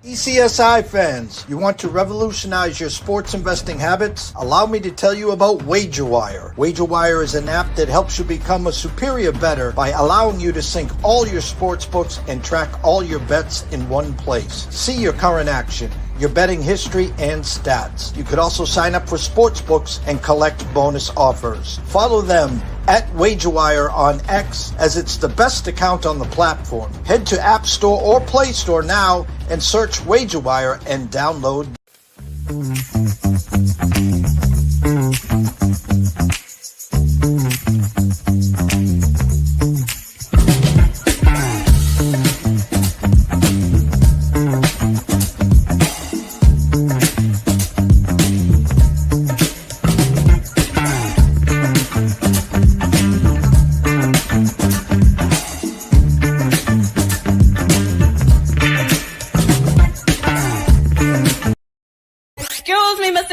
ECSI fans, you want to revolutionize your sports investing habits? Allow me to tell you about WagerWire. WagerWire is an app that helps you become a superior bettor by allowing you to sync all your sports books and track all your bets in one place. See your current action, your betting history, and stats. You could also sign up for sports books and collect bonus offers. Follow them at WagerWire on X, as it's the best account on the platform. Head to App Store or Play Store now and search WagerWire and download.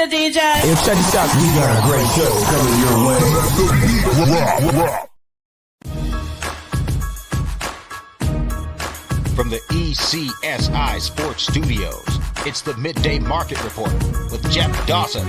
DJ. Hey, check this out. We got a great show coming your way. From the ECSI Sports Studios, it's the Midday Market Report with Jeff Dawson.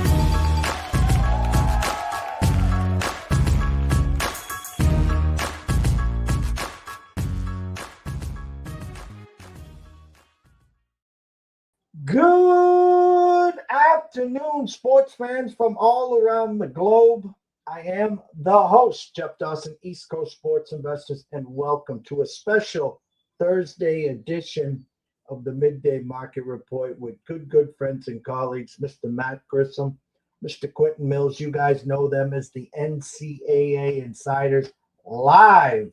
Good afternoon, sports fans from all around the globe. I am the host, Jeff Dawson, East Coast Sports Investors, and welcome to a special Thursday edition of the Midday Market Report with good friends and colleagues, Mr. Matt Grissom, Mr. Quentin Mills. You guys know them as the NCAA Insiders, live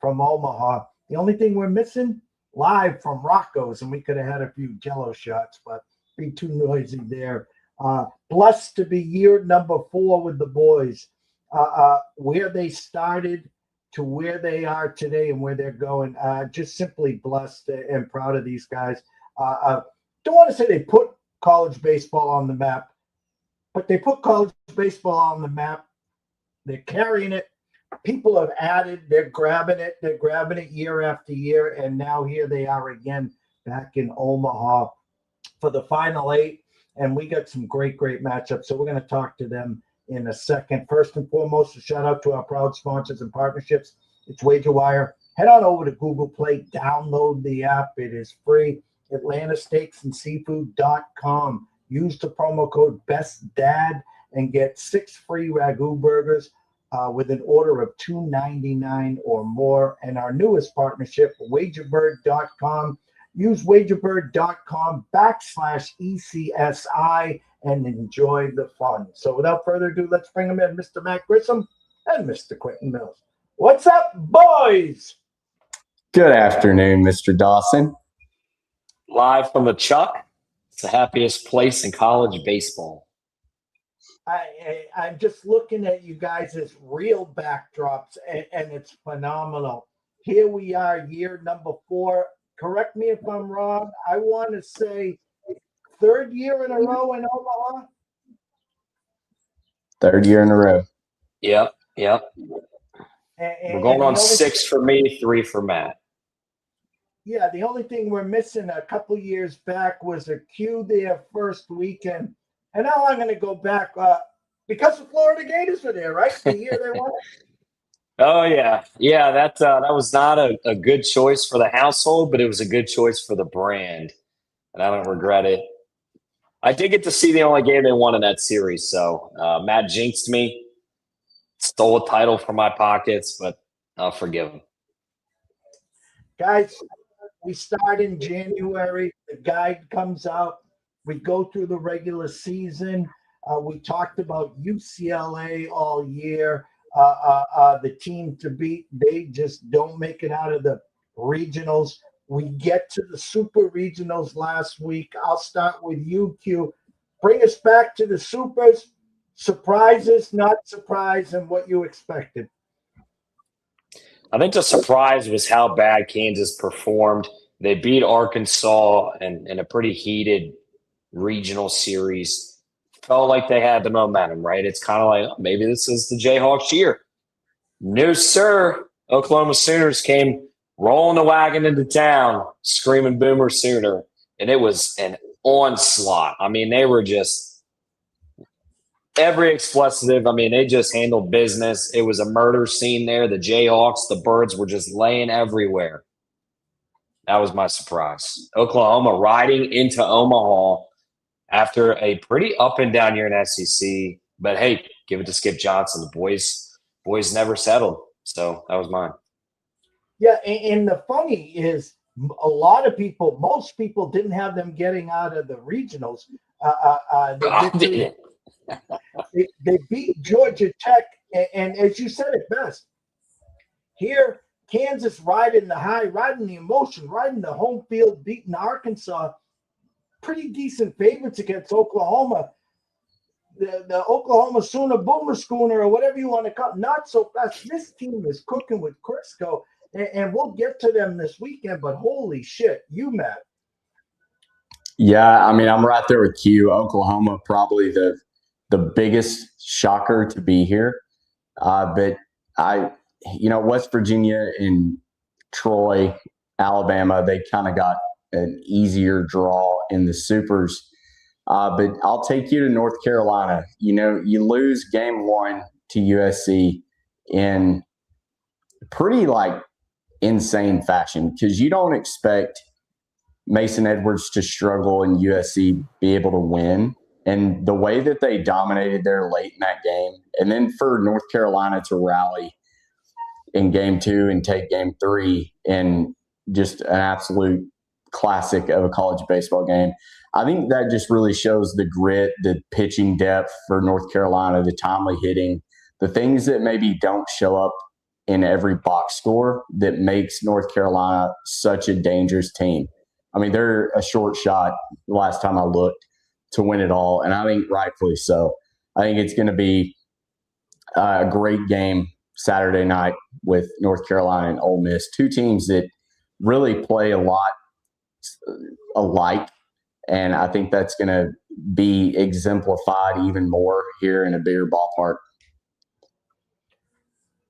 from Omaha. The only thing we're missing, live from Rocco's, and we could have had a few Jello shots, but be too noisy there. Blessed to be year number 4 with the boys, where they started to where they are today and where they're going. Just simply blessed and proud of these guys. Don't want to say they put college baseball on the map, but they put college baseball on the map. They're carrying it. People have added, they're grabbing it year after year, and now here they are again back in Omaha for the Final 8, and we got some great matchups, so we're going to talk to them in a second. First and foremost, a shout out to our proud sponsors and partnerships. It's WagerWire. Head on over to Google Play, download the app. It is free. AtlantaSteaksandSeafood.com. Use the promo code BESTDAD and get 6 free Ragu burgers with an order of $2.99 or more. And our newest partnership, wagerbird.com. Use wagerbird.com/ECSI and enjoy the fun. So without further ado, let's bring them in, Mr. Matt Grissom and Mr. Quentin Mills. What's up, boys? Good afternoon, Mr. Dawson. Live from the Chuck. It's the happiest place in college baseball. I'm just looking at you guys as real backdrops, and it's phenomenal. Here we are, year number 4. Correct me if I'm wrong. I want to say 3rd year in a row in Omaha. 3rd year in a row. Yep. We're going on 6 for me, 3 for Matt. Yeah, the only thing we're missing a couple years back was a Q there first weekend. And now I'm going to go back because the Florida Gators were there, right? The year they won. Oh, yeah. Yeah, that was not a good choice for the household, but it was a good choice for the brand. And I don't regret it. I did get to see the only game they won in that series. So Matt jinxed me, stole a title from my pockets, but I'll forgive him. Guys, we start in January. The guide comes out. We go through the regular season. We talked about UCLA all year. The team to beat, they just don't make it out of the regionals. We get to the super regionals last week. I'll start with you, Q. Bring us back to the supers. Surprises, not surprise, and what you expected. I think the surprise was how bad Kansas performed. They beat Arkansas in a pretty heated regional series. Felt like they had the momentum, right? It's kind of like, oh, maybe this is the Jayhawks year. No, sir. Oklahoma Sooners came rolling the wagon into town, screaming Boomer Sooner. and it was an onslaught. I mean, they were just every expletive. I mean, they just handled business. It was a murder scene there. The Jayhawks, the birds were just laying everywhere. That was my surprise. Oklahoma riding into Omaha after a pretty up and down year in SEC. But hey, give it to Skip Johnson. The boys never settled. So that was mine. Yeah, and the funny is a lot of people, most people didn't have them getting out of the regionals. They beat Georgia Tech, and as you said it best, here Kansas riding the high, riding the emotion, riding the home field, beating Arkansas. Pretty decent favorites against Oklahoma. The Oklahoma Sooner Boomer Schooner, or whatever you want to call it, not so fast. This team is cooking with Crisco, and we'll get to them this weekend, but holy shit, UMass. Yeah, I mean, I'm right there with you. Oklahoma, probably the biggest shocker to be here. But West Virginia and Troy, Alabama, they kind of got an easier draw in the supers. But I'll take you to North Carolina. You lose game 1 to USC in pretty insane fashion because you don't expect Mason Edwards to struggle and USC be able to win. And the way that they dominated there late in that game, and then for North Carolina to rally in game 2 and take game 3 in just an absolute classic of a college baseball game. I think that just really shows the grit, the pitching depth for North Carolina, the timely hitting, the things that maybe don't show up in every box score that makes North Carolina such a dangerous team. I mean, they're a short shot the last time I looked to win it all, and I think rightfully so. I think it's going to be a great game Saturday night with North Carolina and Ole Miss, two teams that really play a lot alike. And I think that's going to be exemplified even more here in a bigger ballpark.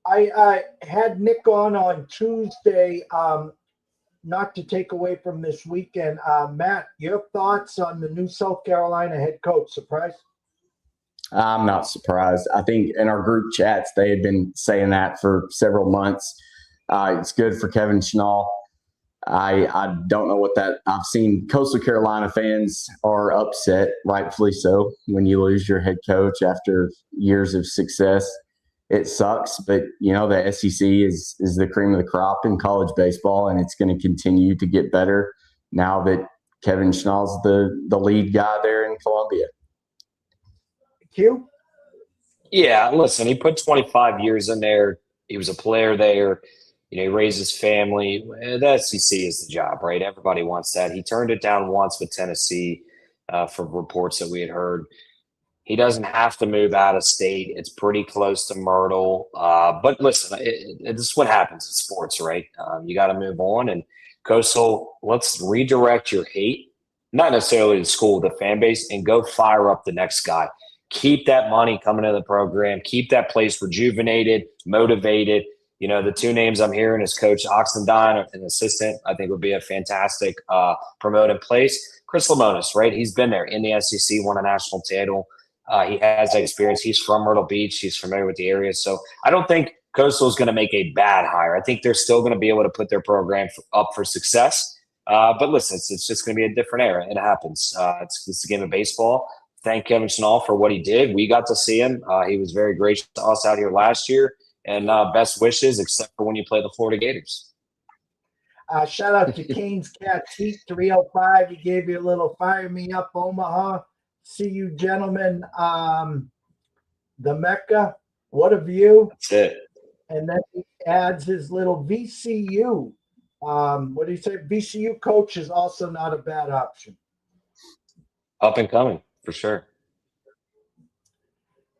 I had Nick on Tuesday, not to take away from this weekend. Matt, your thoughts on the new South Carolina head coach? Surprised? I'm not surprised. I think in our group chats, they had been saying that for several months. It's good for Kevin Schnall. I don't know what that – I've seen Coastal Carolina fans are upset, rightfully so, when you lose your head coach after years of success. It sucks, but, the SEC is the cream of the crop in college baseball, and it's going to continue to get better now that Kevin Schnall's the lead guy there in Columbia. Q? Yeah, listen, he put 25 years in there. He was a player there. He raised his family. The SEC is the job, right? Everybody wants that. He turned it down once with Tennessee for reports that we had heard. He doesn't have to move out of state. It's pretty close to Myrtle. But listen, this is what happens in sports, right? You got to move on. And Coastal, let's redirect your hate, not necessarily the school, the fan base, and go fire up the next guy. Keep that money coming to the program. Keep that place rejuvenated, motivated. The two names I'm hearing is Coach Oxendine, an assistant, I think would be a fantastic promote in place. Chris Lemonis, right? He's been there in the SEC, won a national title. He has that experience. He's from Myrtle Beach. He's familiar with the area. So I don't think Coastal is going to make a bad hire. I think they're still going to be able to put their program up for success. But listen, it's just going to be a different era. It happens. It's the game of baseball. Thank Kevin Schnall for what he did. We got to see him. He was very gracious to us out here last year. And best wishes, except for when you play the Florida Gators. Shout out to Kane's Cat Heat 305. He gave you a little fire me up, Omaha. See you, gentlemen. The Mecca, what a view. That's it. And then he adds his little VCU. What do you say? VCU coach is also not a bad option. Up and coming, for sure.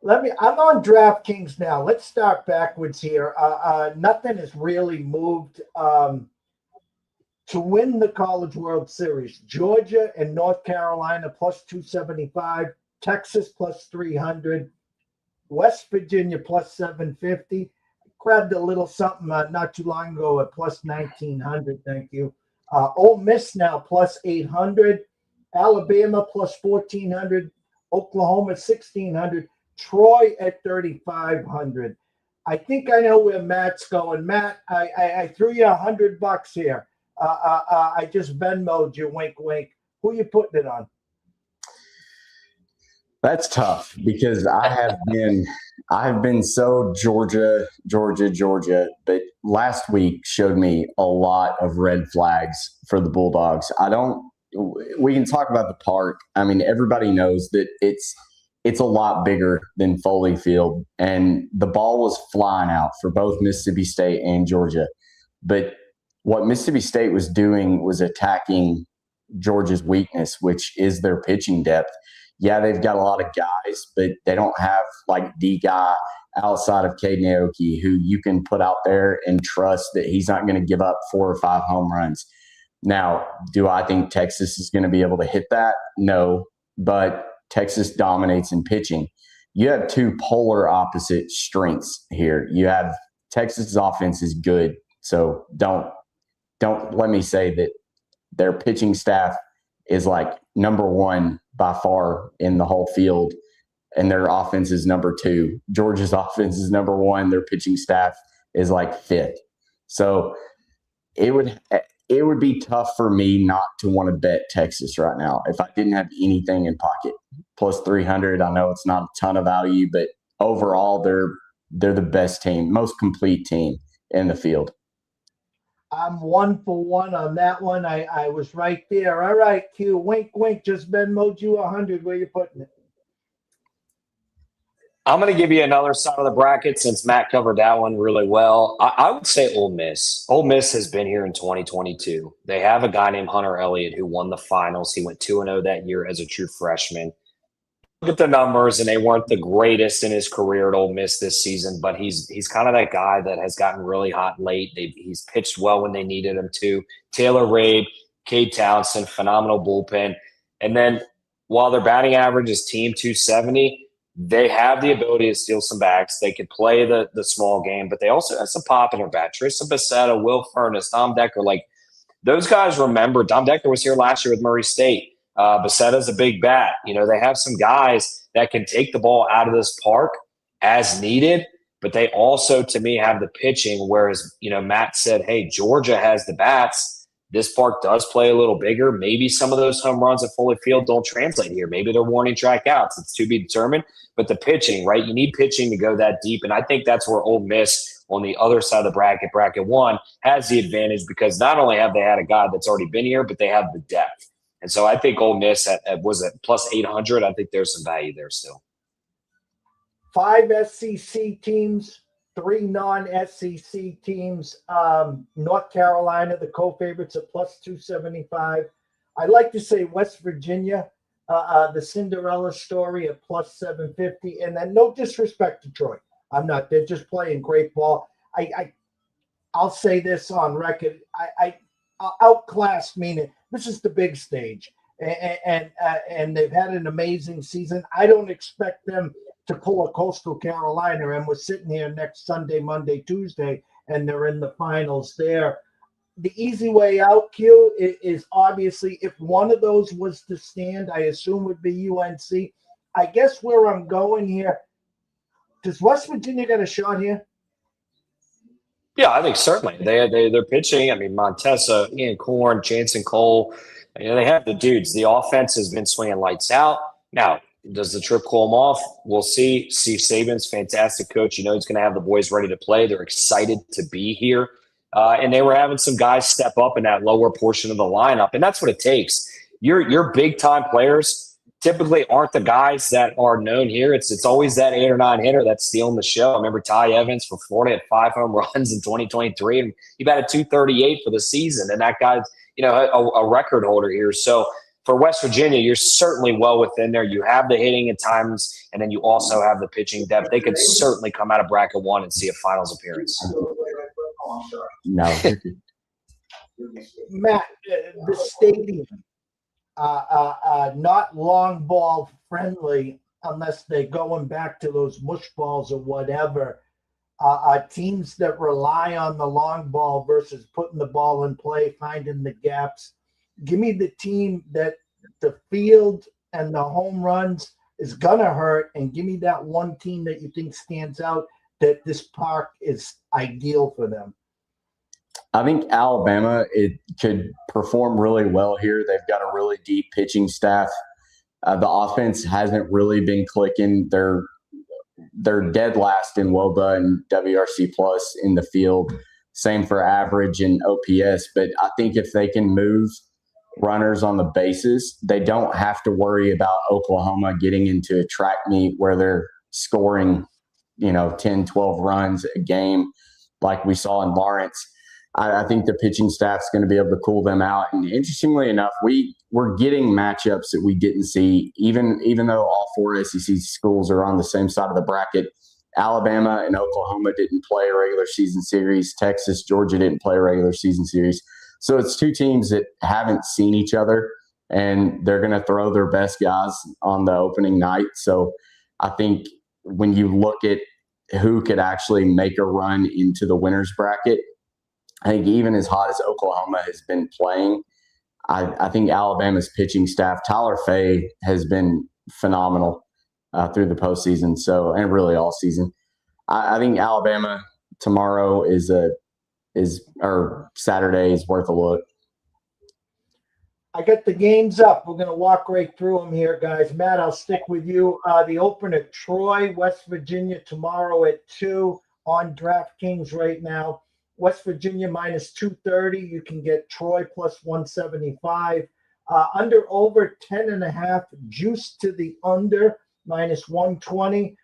I'm on DraftKings now. Let's start backwards here. Nothing has really moved to win the College World Series. Georgia and North Carolina plus 275, Texas plus 300, West Virginia plus 750. Grabbed a little something not too long ago at plus 1900. Thank you. Ole Miss now plus 800. Alabama plus 1,400. Oklahoma 1,600. Troy at 3,500. I think I know where Matt's going. Matt, I threw you $100 here. I just Venmo'd you. Wink, wink. Who you putting it on? That's tough because I've been so Georgia, but last week showed me a lot of red flags for the Bulldogs. We can talk about the park. I mean, everybody knows that it's a lot bigger than Foley Field, and the ball was flying out for both Mississippi State and Georgia. But what Mississippi State was doing was attacking Georgia's weakness, which is their pitching depth. Yeah, they've got a lot of guys, but they don't have like the guy outside of Caden Aoki who you can put out there and trust that he's not going to give up 4 or 5 home runs. Now, do I think Texas is going to be able to hit that? No, but Texas dominates in pitching. You have two polar opposite strengths here. You have Texas's offense is good, so don't let me say that their pitching staff is like number one by far in the whole field, and their offense is number 2. Georgia's offense is number 1. Their pitching staff is like 5th. So it would be tough for me not to want to bet Texas right now if I didn't have anything in pocket. Plus 300, I know it's not a ton of value, but overall they're the best team, most complete team in the field. I'm 1 for 1 on that one. I was right there. All right, Q. Wink, wink. Just Venmo'd you 100. Where you putting it? I'm going to give you another side of the bracket since Matt covered that one really well. I would say Ole Miss. Ole Miss has been here in 2022. They have a guy named Hunter Elliott who won the finals. He went 2-0 that year as a true freshman. Look at the numbers, and they weren't the greatest in his career at Ole Miss this season, but he's kind of that guy that has gotten really hot late. He's pitched well when they needed him to. Taylor Rabe, Cade Townsend, phenomenal bullpen. And then while their batting average is team 270, they have the ability to steal some backs. They could play the small game, but they also have some pop in their bat. Tristan Bassetta, Will Furnace, Dom Decker. Like, those guys remember. Dom Decker was here last year with Murray State. Bassetta's a big bat. You know, they have some guys that can take the ball out of this park as needed, but they also, to me, have the pitching. Whereas, you know, Matt said, hey, Georgia has the bats. This park does play a little bigger. Maybe some of those home runs at Foley Field don't translate here. Maybe they're warning track outs. It's to be determined. But the pitching, right? You need pitching to go that deep. And I think that's where Ole Miss on the other side of the bracket 1, has the advantage because not only have they had a guy that's already been here, but they have the depth. And so I think Ole Miss was at plus 800. I think there's some value there still. 5 SEC teams, 3 non-SEC teams. North Carolina, the co-favorites at plus 275. I like to say West Virginia, the Cinderella story at plus 750. And then no disrespect to Troy. I'm not. They're just playing great ball. I'll say this on record. I outclassed, meaning this is the big stage, and they've had an amazing season. I don't expect them to pull a Coastal Carolina, and we're sitting here next Sunday, Monday, Tuesday, and they're in the finals there. The easy way out, Q, is obviously if one of those was to stand, I assume would be UNC. I guess where I'm going here, does West Virginia get a shot here? Yeah, I think certainly. They're pitching. I mean, Montesa, Ian Korn, Jansen Cole, you know, they have the dudes. The offense has been swinging lights out. Now, does the trip cool them off? We'll see. Steve Saban's fantastic coach. You know he's going to have the boys ready to play. They're excited to be here. And they were having some guys step up in that lower portion of the lineup. And that's what it takes. Your big-time players typically aren't the guys that are known here. It's always that 8 or 9 hitter that's stealing the show. I remember Ty Evans for Florida had 5 home runs in 2023, and he batted 238 for the season. And that guy's, you know, a record holder here. So for West Virginia, you're certainly well within there. You have the hitting at times, and then you also have the pitching depth. They could certainly come out of bracket 1 and see a finals appearance. No. Matt, the stadium, not long ball friendly unless they're going back to those mush balls or whatever. teams that rely on the long ball versus putting the ball in play, finding the gaps. Give me the team that the field and the home runs is going to hurt, and give me that one team that you think stands out that this park is ideal for them. I think Alabama, it could perform really well here. They've got a really deep pitching staff. The offense hasn't really been clicking. They're dead last in WOBA and WRC plus in the field. Same for average and OPS. But I think if they can move runners on the bases, they don't have to worry about Oklahoma getting into a track meet where they're scoring, 10, 12 runs a game like we saw in Lawrence. I think the pitching staff's going to be able to cool them out. And interestingly enough, we're getting matchups that we didn't see, even though all 4 SEC schools are on the same side of the bracket. Alabama and Oklahoma didn't play a regular season series. Texas, Georgia didn't play a regular season series. So it's two teams that haven't seen each other, and they're going to throw their best guys on the opening night. So I think when you look at who could actually make a run into the winner's bracket, I think even as hot as Oklahoma has been playing, I think Alabama's pitching staff, Tyler Fay, has been phenomenal through the postseason. So, and really all season. I think Alabama tomorrow or Saturday is worth a look. I got the games up. We're going to walk right through them here, guys. Matt, I'll stick with you. The opener, Troy, West Virginia, tomorrow at 2 on DraftKings right now. West Virginia minus 230. You can get Troy plus 175. Under over 10.5. Juice to the under minus 120.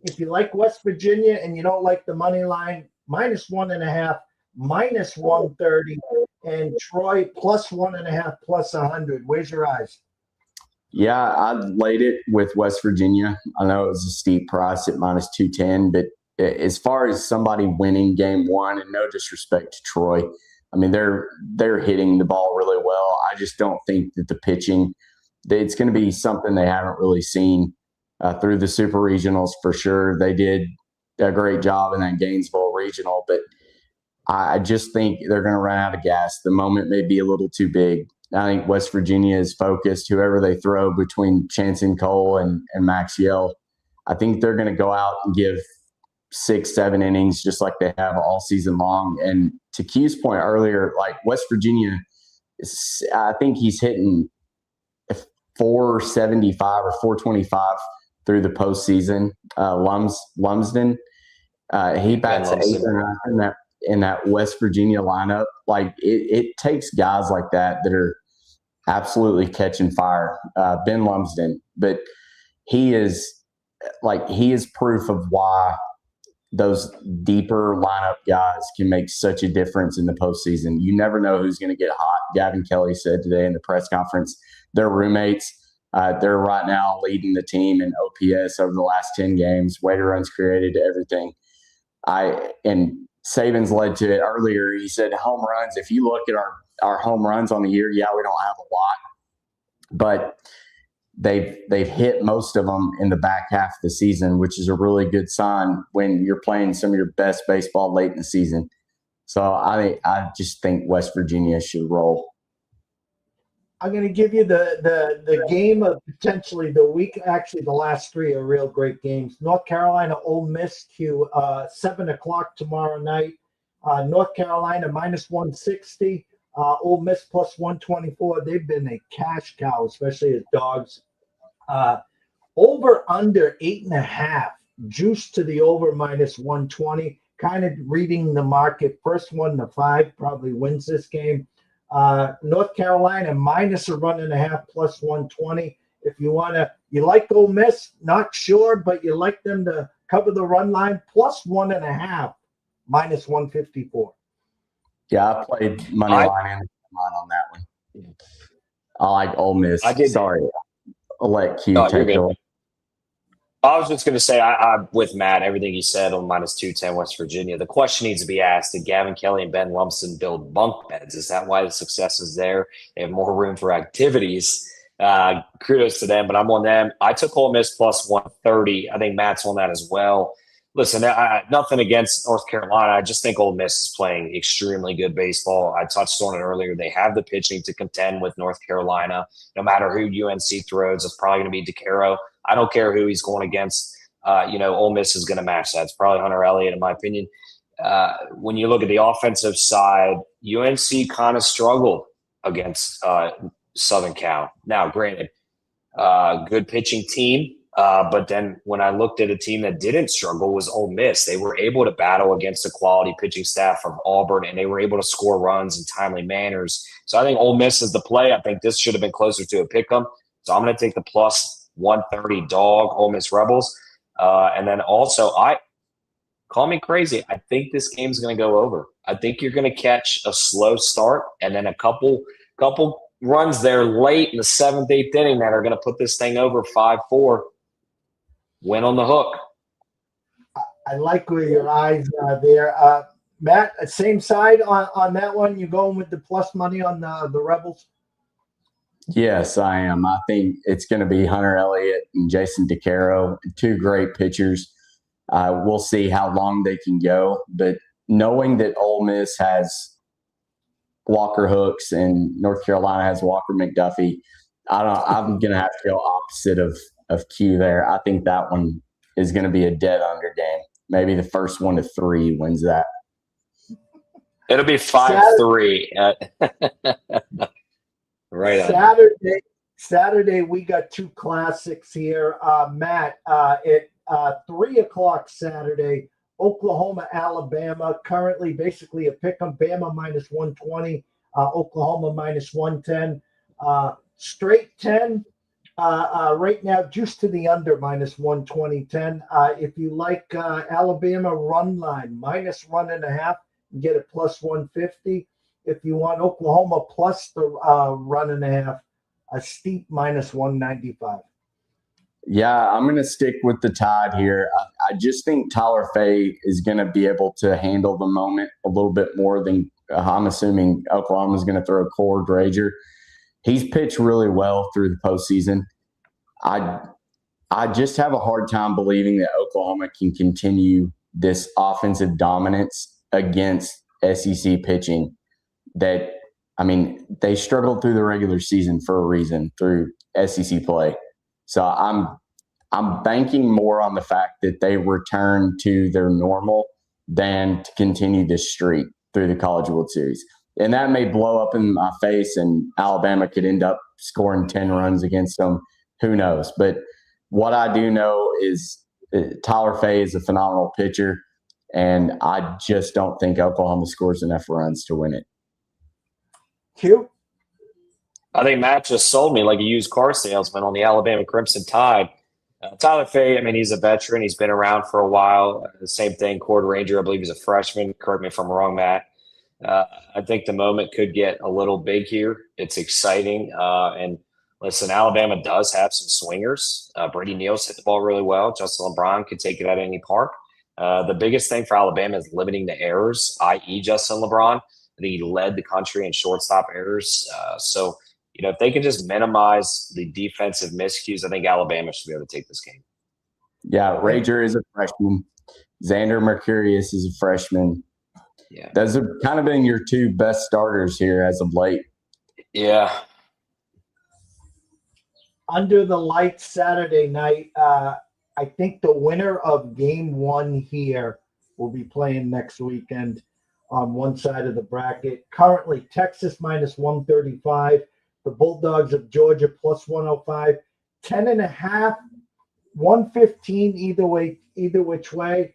If you like West Virginia and you don't like the money line, minus 1.5, minus 130. And Troy plus 1.5, plus 100. Where's your eyes? Yeah, I laid it with West Virginia. I know it was a steep price at minus 210, but as far as somebody winning game one, and no disrespect to Troy, I mean, they're hitting the ball really well. I just don't think that the pitching, it's going to be something they haven't really seen through the super regionals for sure. They did a great job in that Gainesville regional, but I just think they're going to run out of gas. The moment may be a little too big. I think West Virginia is focused. Whoever they throw between Chanson Cole and Max Yell, I think they're going to go out and give 6-7 innings just like they have all season long. And to Q's point earlier, like West Virginia, I think he's hitting 475 or 425 through the postseason. Lumsden, he bats 8 or 9 in that West Virginia lineup. Like it takes guys like that are absolutely catching fire. Ben Lumsden, but he is proof of why those deeper lineup guys can make such a difference in the postseason. You never know who's going to get hot. Gavin Kelly said today in the press conference, their roommates, they're right now leading the team in OPS over the last 10 games, weighted runs created, everything. And Saban's led to it earlier. He said home runs, if you look at our home runs on the year, yeah, we don't have a lot, but they've hit most of them in the back half of the season, which is a really good sign when you're playing some of your best baseball late in the season. So I just think West Virginia should roll. I'm going to give you the game of potentially the week. Actually, the last 3 are real great games. North Carolina, Ole Miss, 7 o'clock tomorrow night. North Carolina minus 160. Ole Miss plus 124. They've been a cash cow, especially as dogs. Over under 8.5. Juice to the over minus 120. Kind of reading the market. First 1 to 5 probably wins this game. North Carolina minus 1.5 plus 120. If you like Ole Miss, not sure, but you like them to cover the run line, plus 1.5 minus 154. Yeah, I played money line and on that one. I like Ole Miss. Sorry, I'll let Q take it over. I was just going to say, I'm with Matt, everything he said on minus 210 West Virginia. The question needs to be asked, did Gavin Kelly and Ben Lumsden build bunk beds? Is that why the success is there? They have more room for activities. Kudos to them, but I'm on them. I took Ole Miss plus 130. I think Matt's on that as well. Listen, nothing against North Carolina. I just think Ole Miss is playing extremely good baseball. I touched on it earlier. They have the pitching to contend with North Carolina. No matter who UNC throws, it's probably going to be DeCaro. I don't care who he's going against. Ole Miss is going to match that. It's probably Hunter Elliott, in my opinion. When you look at the offensive side, UNC kind of struggled against Southern Cal. Now, granted, good pitching team. But then when I looked at a team that didn't struggle was Ole Miss. They were able to battle against a quality pitching staff from Auburn, and they were able to score runs in timely manners. So I think Ole Miss is the play. I think this should have been closer to a pick 'em. So I'm going to take the plus 130 dog, Ole Miss Rebels. And then also, call me crazy, I think this game's going to go over. I think you're going to catch a slow start and then a couple runs there late in the 7th, 8th inning that are going to put this thing over 5-4. Win on the hook. I like where your eyes are there. Matt, same side on that one? You going with the plus money on the Rebels? Yes, I am. I think it's going to be Hunter Elliott and Jason DeCaro, two great pitchers. We'll see how long they can go. But knowing that Ole Miss has Walker Hooks and North Carolina has Walker McDuffie, I'm going to have to go opposite of Q there. I think that one is going to be a dead under game. Maybe the first 1-3 wins that. It'll be 5-3. Right on. Saturday, we got two classics here. Matt, at 3 o'clock Saturday, Oklahoma, Alabama, currently basically a pick 'em. Bama minus 120, Oklahoma minus 110. Straight 10. Right now, juice to the under minus 120.10. If you like Alabama run line minus 1.5, you get it plus 150. If you want Oklahoma plus the 1.5, a steep minus 195. Yeah, I'm going to stick with the Tide here. I just think Tyler Fay is going to be able to handle the moment a little bit more than I'm assuming Oklahoma is going to throw Cord Rager. He's pitched really well through the postseason. I just have a hard time believing that Oklahoma can continue this offensive dominance against SEC pitching. They struggled through the regular season for a reason through SEC play. So I'm banking more on the fact that they return to their normal than to continue this streak through the College World Series. And that may blow up in my face, and Alabama could end up scoring 10 runs against them. Who knows? But what I do know is Tyler Fay is a phenomenal pitcher, and I just don't think Oklahoma scores enough runs to win it. Q? I think Matt just sold me like a used car salesman on the Alabama Crimson Tide. Tyler Fay, he's a veteran. He's been around for a while. The same thing, Cord Ranger, I believe he's a freshman. Correct me if I'm wrong, Matt. I think the moment could get a little big here. It's exciting. And listen, Alabama does have some swingers. Brady Neal's hit the ball really well. Justin LeBron could take it at any park. The biggest thing for Alabama is limiting the errors, i.e. Justin LeBron. I think he led the country in shortstop errors. So, if they can just minimize the defensive miscues, I think Alabama should be able to take this game. Yeah, Rager is a freshman. Xander Mercurius is a freshman. Yeah. Those have kind of been your two best starters here as of late. Yeah. Under the lights Saturday night, I think the winner of game 1 here will be playing next weekend on one side of the bracket. Currently, Texas minus 135. The Bulldogs of Georgia plus 105, 10.5, 115 either which way.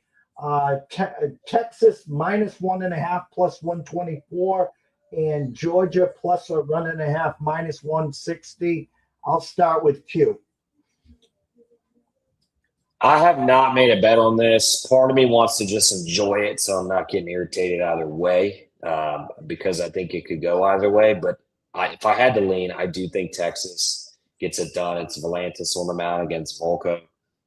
Texas minus 1.5 plus 124, and Georgia plus a 1.5 minus 160. I'll start with Q. I have not made a bet on this. Part of me wants to just enjoy it, so I'm not getting irritated either way, because I think it could go either way. But if I had to lean, I do think Texas gets it done. It's Volantis on the mound against Volchko.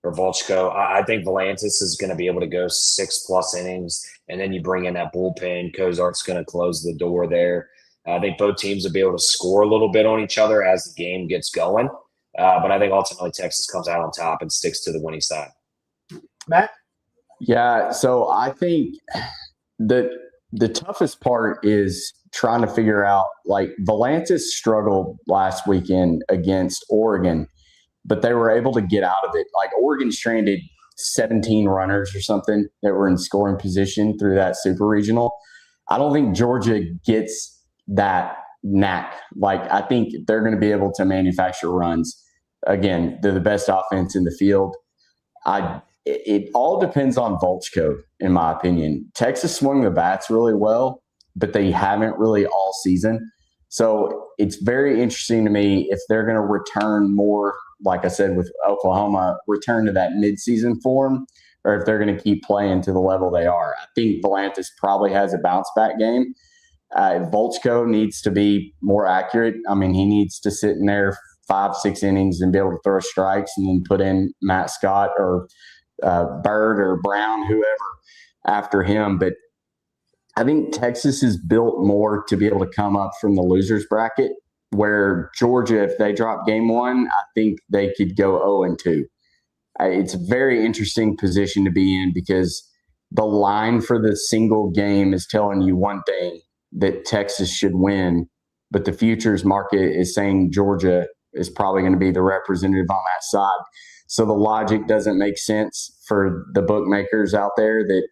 I think Volantis is going to be able to go 6+ innings, and then you bring in that bullpen. Cozart's going to close the door there. I think both teams will be able to score a little bit on each other as the game gets going. But I think ultimately Texas comes out on top and sticks to the winning side. Matt? Yeah, so I think the toughest part is trying to figure out, like, Volantis struggled last weekend against Oregon, but they were able to get out of it. Like, Oregon stranded 17 runners or something that were in scoring position through that super regional. I don't think Georgia gets that knack. Like, I think they're going to be able to manufacture runs. Again, they're the best offense in the field. It all depends on Volchko, in my opinion. Texas swung the bats really well, but they haven't really all season. So it's very interesting to me if they're going to return more, like I said with Oklahoma, return to that midseason form, or if they're going to keep playing to the level they are. I think Volantis probably has a bounce back game. Volchko needs to be more accurate. I mean, he needs to sit in there 5-6 innings and be able to throw strikes, and then put in Matt Scott or Bird or Brown, whoever, after him. But I think Texas is built more to be able to come up from the losers bracket, where Georgia, if they drop game one, I think they could go 0-2. It's a very interesting position to be in, because the line for the single game is telling you one thing, that Texas should win, but the futures market is saying Georgia is probably going to be the representative on that side. So the logic doesn't make sense for the bookmakers out there, that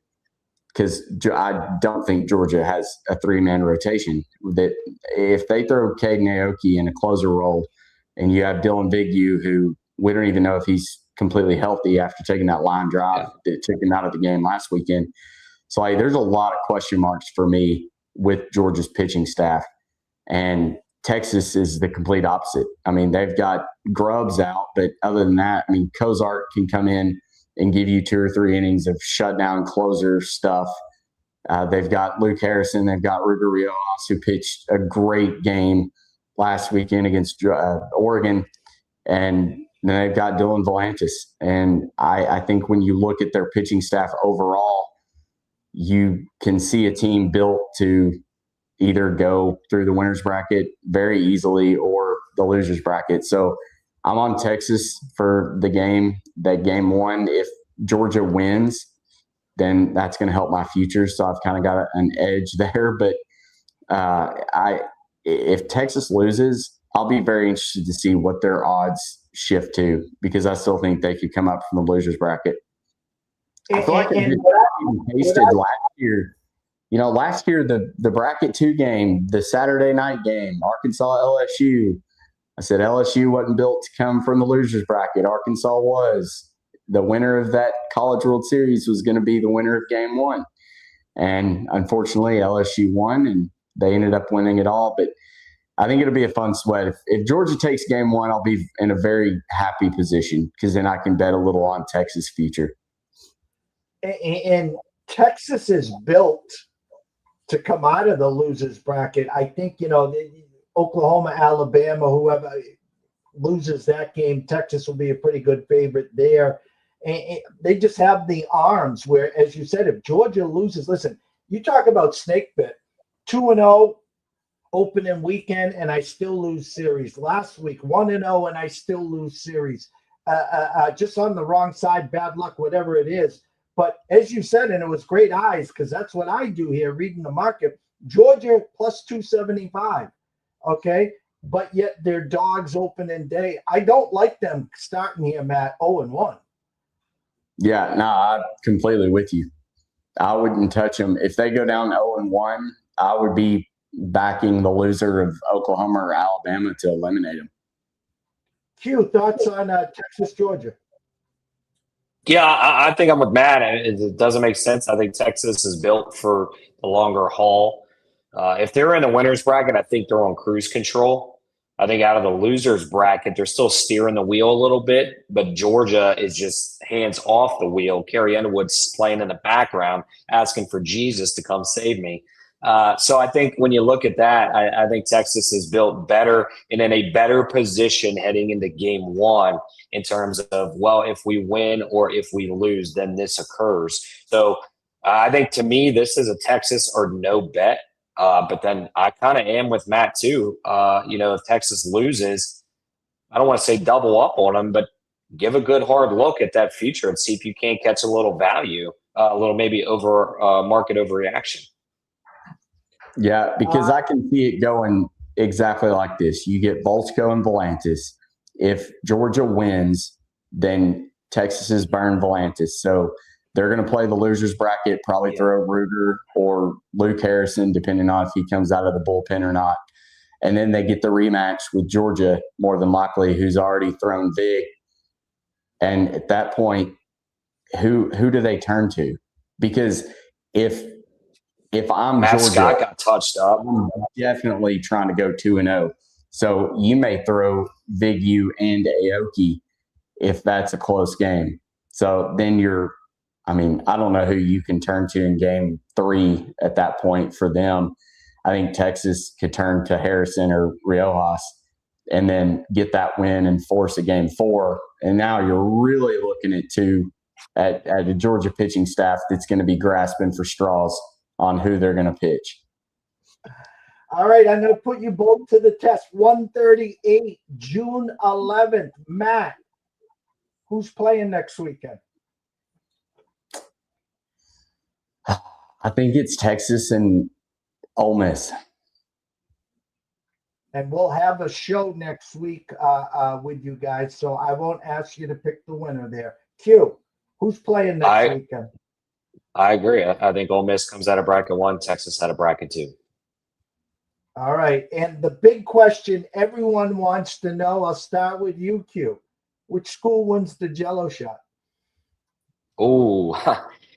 because I don't think Georgia has a 3-man rotation. That if they throw Caden Aoki in a closer role, and you have Dylan Bigue, who we don't even know if he's completely healthy after taking that line drive that took him out of the game last weekend. So there's a lot of question marks for me with Georgia's pitching staff. And Texas is the complete opposite. I mean, they've got Grubbs out, but other than that, I mean, Cozart can come in and give you 2 or 3 innings of shutdown closer stuff. They've got Luke Harrison. They've got Ruger Riojas, who pitched a great game last weekend against Oregon. And then they've got Dylan Volantis. And I think when you look at their pitching staff overall, you can see a team built to either go through the winner's bracket very easily or the loser's bracket. So I'm on Texas for game one. If Georgia wins, then that's going to help my futures. So I've kind of got an edge there. But if Texas loses, I'll be very interested to see what their odds shift to, because I still think they could come up from the loser's bracket. I feel like I tasted last year. You know, last year, the bracket 2 game, the Saturday night game, Arkansas LSU. I said LSU wasn't built to come from the losers bracket. Arkansas was. The winner of that College World Series was going to be the winner of game 1. And unfortunately, LSU won, and they ended up winning it all. But I think it'll be a fun sweat. If Georgia takes game 1, I'll be in a very happy position, because then I can bet a little on Texas' future. And Texas is built to come out of the losers bracket. I think, Oklahoma, Alabama, whoever loses that game, Texas will be a pretty good favorite there. And they just have the arms where, as you said, if Georgia loses, listen, you talk about snake bit, 2-0 opening weekend, and I still lose series. Last week, 1-0, and I still lose series. Just on the wrong side, bad luck, whatever it is. But as you said, and it was great eyes, because that's what I do here, reading the market, Georgia plus 275, okay? But yet they're dogs opening day. I don't like them starting here, Matt, 0-1. Yeah, no, I'm completely with you. I wouldn't touch them. If they go down 0-1, I would be backing the loser of Oklahoma or Alabama to eliminate them. Q, thoughts on Texas, Georgia? Yeah, I think I'm with Matt. It doesn't make sense. I think Texas is built for the longer haul. If they're in the winner's bracket, I think they're on cruise control. I think out of the loser's bracket, they're still steering the wheel a little bit, but Georgia is just hands off the wheel. Carrie Underwood's playing in the background, asking for Jesus to come save me. So I think when you look at that, I think Texas is built better and in a better position heading into game 1 in terms of, well, if we win or if we lose, then this occurs. So I think to me, this is a Texas or no bet. But then I kind of am with Matt too. If Texas loses, I don't want to say double up on them, but give a good hard look at that future and see if you can't catch a little value. a little maybe over market overreaction. Yeah, because I can see it going exactly like this. You get Volsco and Volantis. If Georgia wins, then Texas is burned Volantis. So they're going to play the losers bracket, probably throw Ruger or Luke Harrison, depending on if he comes out of the bullpen or not. And then they get the rematch with Georgia, more than likely, who's already thrown Vig. And at that point, who do they turn to? Because if I'm Matt Georgia, Scott got touched up. I'm definitely trying to go 2-0. So you may throw Vig U and Aoki if that's a close game. So then I don't know who you can turn to in game 3 at that point for them. I think Texas could turn to Harrison or Riojas and then get that win and force a game 4. And now you're really looking at a Georgia pitching staff that's going to be grasping for straws on who they're going to pitch. All right, I'm going to put you both to the test. 1:38, June 11th. Matt, who's playing next weekend? I think it's Texas and Ole Miss. And we'll have a show next week with you guys, so I won't ask you to pick the winner there. Q, who's playing next weekend? I agree. I think Ole Miss comes out of bracket 1, Texas out of bracket 2. All right, and the big question everyone wants to know, I'll start with you, Q. Which school wins the Jello shot? Oh,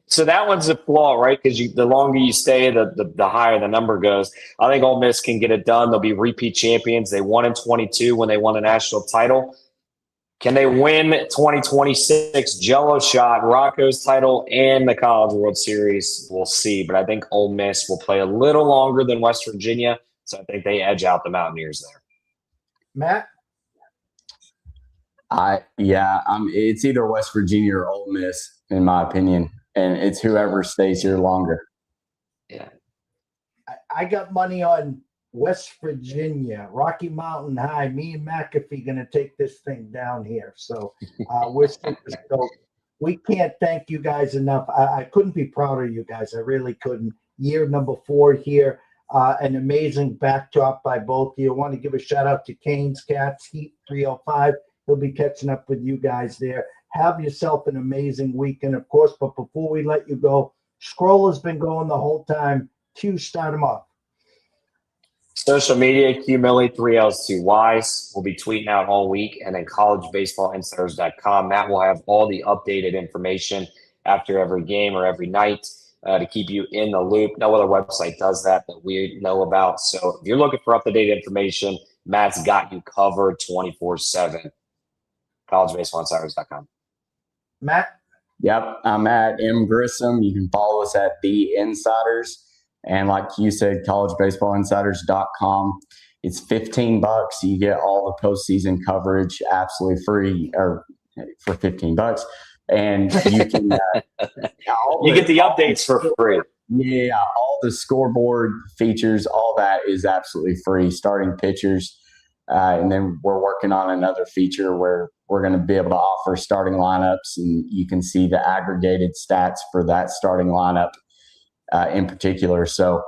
so that one's a flaw, right? Because the longer you stay, the higher the number goes. I think Ole Miss can get it done. They'll be repeat champions. They won in 22 when they won a national title. Can they win 2026 Jello shot, Rocco's title, and the College World Series? We'll see. But I think Ole Miss will play a little longer than West Virginia, so I think they edge out the Mountaineers there. Matt? It's either West Virginia or Ole Miss, in my opinion. And it's whoever stays here longer. Yeah. I got money on West Virginia, Rocky Mountain High. Me and McAfee going to take this thing down here. So we can't thank you guys enough. I couldn't be prouder of you guys. I really couldn't. Year number 4 here. An amazing backdrop by both of you. I want to give a shout out to Canes Cats, Heat 305. He'll be catching up with you guys there. Have yourself an amazing weekend, of course. But before we let you go, Scroll has been going the whole time. Q, start him off. Social media, Q Millie, 3 L's, 2 Y's. We'll be tweeting out all week. And then collegebaseballinsiders.com. Matt will have all the updated information after every game or every night to keep you in the loop. No other website does that we know about. So if you're looking for up-to-date information, Matt's got you covered 24/7. collegebaseballinsiders.com. Matt? Yep, I'm at M. Grissom. You can follow us at The Insiders. And like you said, collegebaseballinsiders.com. It's $15. You get all the postseason coverage absolutely free, or for $15. And you can you get the updates for free. Yeah, all the scoreboard features, all that is absolutely free. Starting pitchers. And then we're working on another feature where we're going to be able to offer starting lineups, and you can see the aggregated stats for that starting lineup in particular. So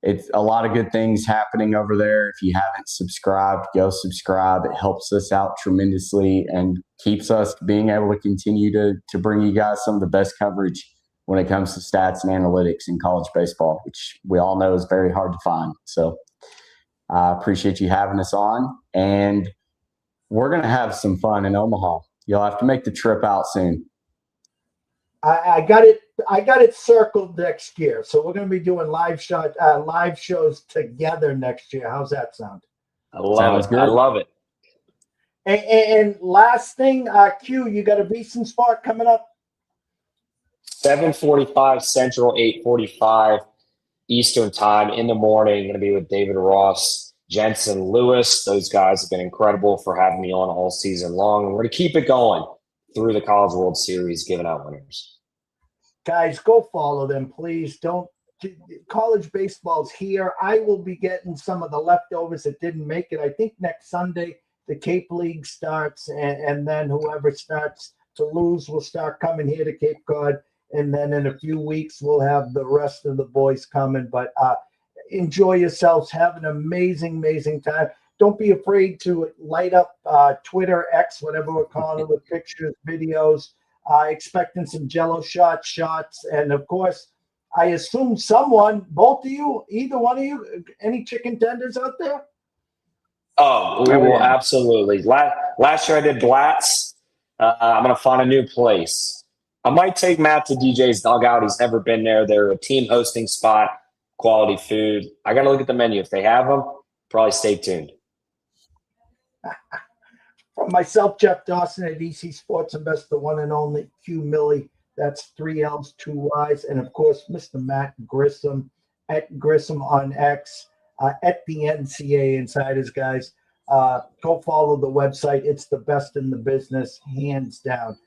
it's a lot of good things happening over there. If you haven't subscribed, go subscribe. It helps us out tremendously and keeps us being able to continue to bring you guys some of the best coverage when it comes to stats and analytics in college baseball, which we all know is very hard to find. So I appreciate you having us on, and we're going to have some fun in Omaha. You'll have to make the trip out soon. I got it circled next year. So we're going to be doing live shows together next year. How's that sound? I love it. And last thing, Q, you got a recent spot coming up? 7:45 Central, 8:45 Eastern time in the morning. Going to be with David Ross, Jensen Lewis. Those guys have been incredible for having me on all season long. And we're going to keep it going through the College World Series, giving out winners. Guys, go follow them, please. College baseball's here. I will be getting some of the leftovers that didn't make it. I think next Sunday the Cape League starts, and then whoever starts to lose will start coming here to Cape Cod And then in a few weeks, we'll have the rest of the boys coming. But enjoy yourselves. Have an amazing, amazing time. Don't be afraid to light up Twitter, X, whatever we're calling it, with pictures, videos, expecting some Jello shots. And, of course, I assume someone, both of you, either one of you, any chicken tenders out there? Oh, we will absolutely. Last year I did Blatz. I'm going to find a new place. I might take Matt to DJ's Dugout. He's never been there. They're a team hosting spot, quality food. I got to look at the menu. If they have them, probably stay tuned. From myself, Jeff Dawson at EC Sports Invest, the one and only Q Millie. That's 3 L's, 2 Y's. And, of course, Mr. Matt Grissom at Grissom on X, at the NCAA Insiders, guys. Go follow the website. It's the best in the business, hands down.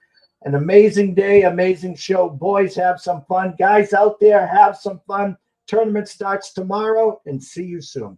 An amazing day, amazing show. Boys, have some fun. Guys out there, have some fun. Tournament starts tomorrow, and see you soon.